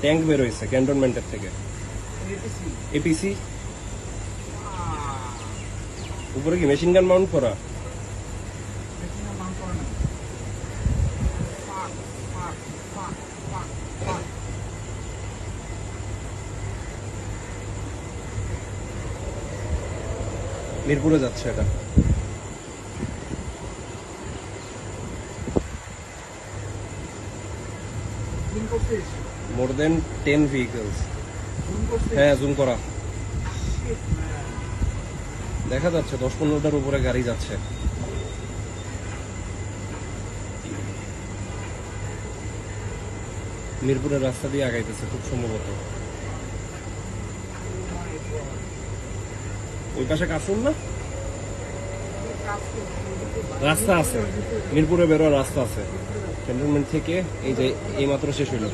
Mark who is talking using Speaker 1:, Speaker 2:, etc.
Speaker 1: Tank বের হয়েছে ক্যান্টনমেন্টের থেকে। এপিসি উপরে কি মেশিন গান মাউন্ট করা? মিরপুরে যাচ্ছে এটা। মোর দেন 10 vehicles। হ্যাঁ, জুম করা দেখা যাচ্ছে, 10-15টার উপরে গাড়ি যাচ্ছে। মিরপুরের রাস্তা দিয়ে আগাইতেছে খুব সম্ভবত। ওই পাশে কাসুন না, রাস্তা আছে, মিরপুরে বেরোয়ার রাস্তা আছে ক্যান্টনমেন্ট থেকে। এই যে এই মাত্র শেষ হইল।